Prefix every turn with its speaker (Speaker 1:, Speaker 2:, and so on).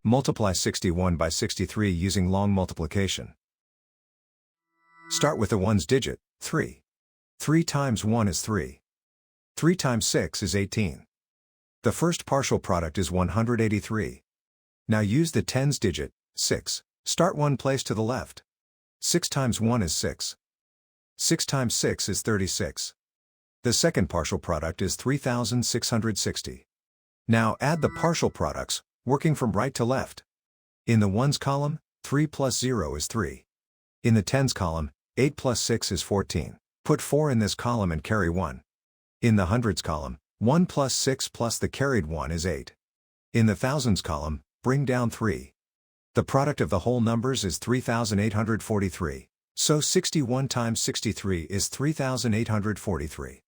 Speaker 1: Multiply 61 by 63 using long multiplication. Start with the ones digit, 3. 3 times 1 is 3. 3 times 6 is 18. The first partial product is 183. Now use the tens digit, 6. Start one place to the left. 6 times 1 is 6. 6 times 6 is 36. The second partial product is 3660. Now add the partial products, working from right to left. In the ones column, 3 plus 0 is 3. In the tens column, 8 plus 6 is 14. Put 4 in this column and carry 1. In the hundreds column, 1 plus 6 plus the carried 1 is 8. In the thousands column, bring down 3. The product of the whole numbers is 3843. So 61 times 63 is 3843.